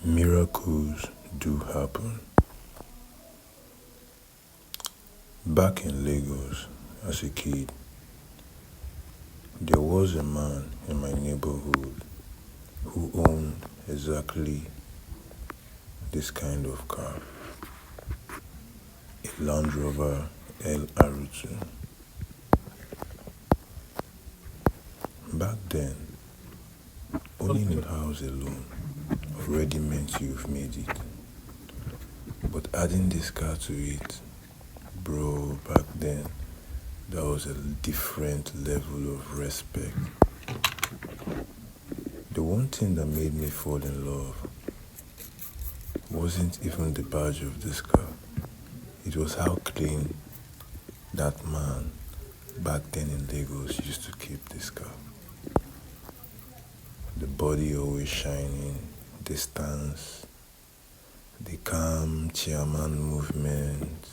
Miracles do happen. Back in Lagos, as a kid, there was a man in my neighborhood who owned exactly this kind of car, a Land Rover LR2. Back then, owning a house alone already meant you've made it. But adding this car to it, bro, back then, that was a different level of respect. The one thing that made me fall in love wasn't even the badge of this car. It was how clean that man back then in Lagos used to keep this car. The body always shining, the stance, the calm chairman movement,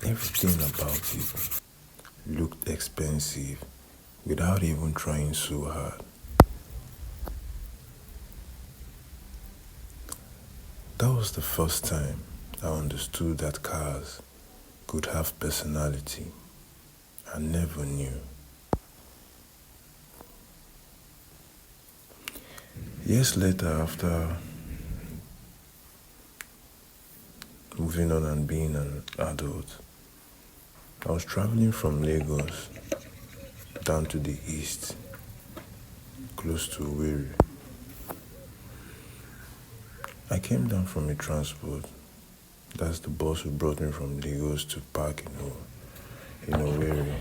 everything about it looked expensive without even trying so hard. That was the first time I understood that cars could have personality. I never knew. Years later, after moving on and being an adult, I was traveling from Lagos down to the east, close to Owerri. I came down from a transport. That's the bus who brought me from Lagos to park in Owerri,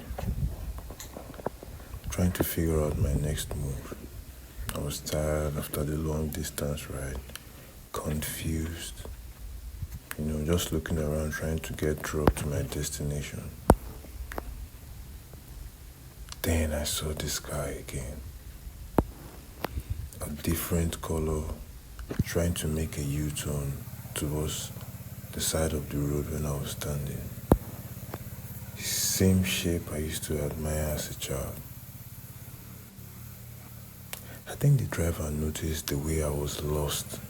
trying to figure out my next move. I was tired after the long distance ride, confused, just looking around trying to get dropped to my destination. Then I saw this guy again, a different color, trying to make a U-turn towards the side of the road when I was standing. Same shape I used to admire as a child. I think the driver noticed the way I was lost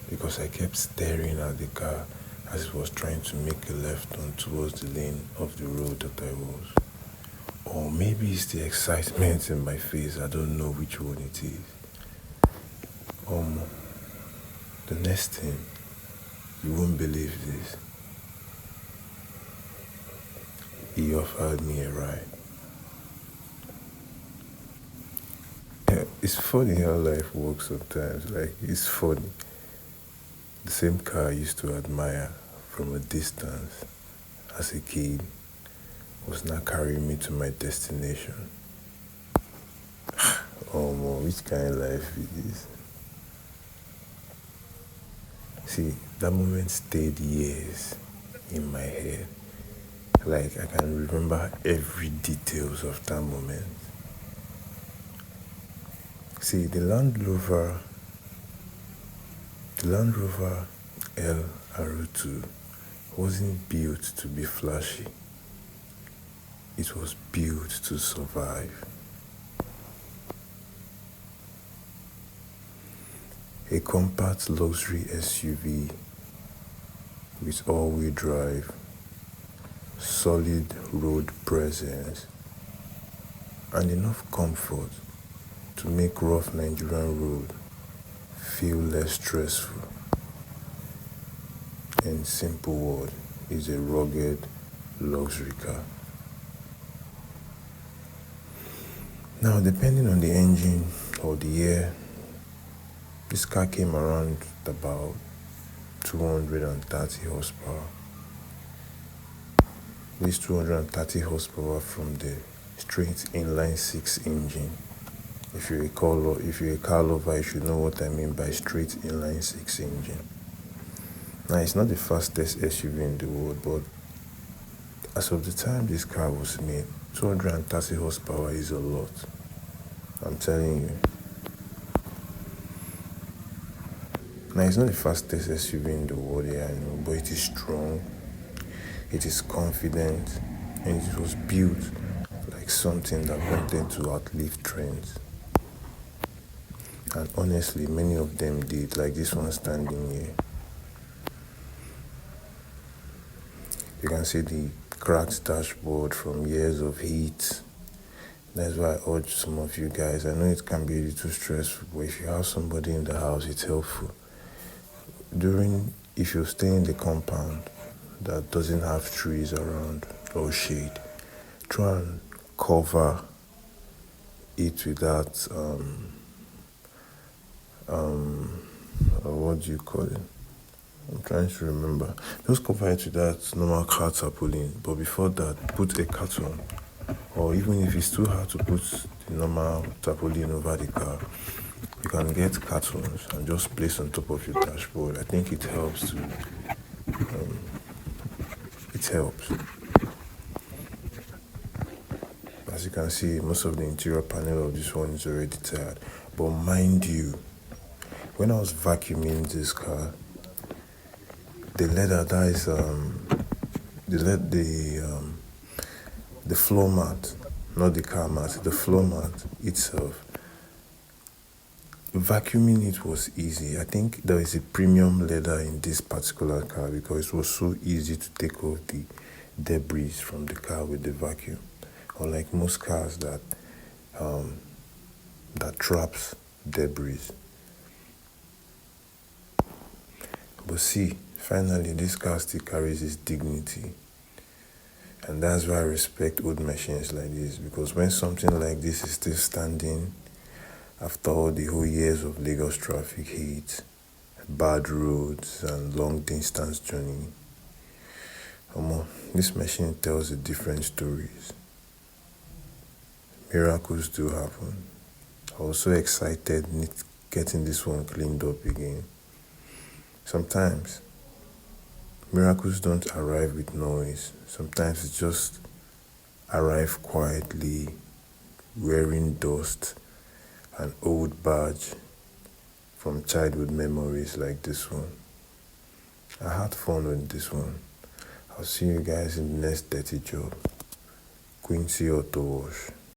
because I kept staring at the car as it was trying to make a left turn towards the lane of the road that I was. Or maybe it's the excitement in my face, I don't know which one it is. The next thing, you won't believe this. He offered me a ride. It's funny how life works sometimes. It's funny. The same car I used to admire from a distance as a kid was now carrying me to my destination. Which kind of life is this? See, that moment stayed years in my head. I can remember every details of that moment. See, the Land Rover LR2 wasn't built to be flashy. It was built to survive. A compact luxury SUV with all-wheel drive, solid road presence, and enough comfort to make rough Nigerian road feel less stressful. In simple words, it's a rugged luxury car. Now, depending on the engine or the year, this car came around about 230 horsepower. This 230 horsepower from the straight inline 6 engine. If you're a car lover, you should know what I mean by straight inline 6 engine. Now, it's not the fastest SUV in the world, but as of the time this car was made, 230 horsepower is a lot. I'm telling you. Now, it's not the fastest SUV in the world, I know, but it is strong, it is confident, and it was built like something that wanted to outlive trends. And honestly, many of them did, like this one standing here. You can see the cracked dashboard from years of heat. That's why I urge some of you guys. I know it can be a little stressful, but if you have somebody in the house, it's helpful. If you stay in the compound that doesn't have trees around or shade, try and cover it with that, what do you call it? I'm trying to remember. Just cover it with that normal car tarpaulin, but before that, put a carton. Or even if it's too hard to put the normal tarpaulin over the car, you can get cartons and just place on top of your dashboard. I think it helps to. It helps. As you can see, most of the interior panel of this one is already tired. But mind you, when I was vacuuming this car, the leather, that is the floor mat, not the car mat, the floor mat itself. Vacuuming it was easy. I think there is a premium leather in this particular car because it was so easy to take off the debris from the car with the vacuum. Unlike most cars that traps debris. But see, finally this car still carries its dignity. And that's why I respect old machines like this, because when something like this is still standing after all the whole years of Lagos traffic heat, bad roads and long distance journey, this machine tells a different stories. Miracles do happen. I was so excited getting this one cleaned up again. Sometimes miracles don't arrive with noise. Sometimes it just arrive quietly, wearing dust, an old badge from childhood memories like this one. I had fun with this one. I'll see you guys in the next dirty job. Quincy Auto Wash.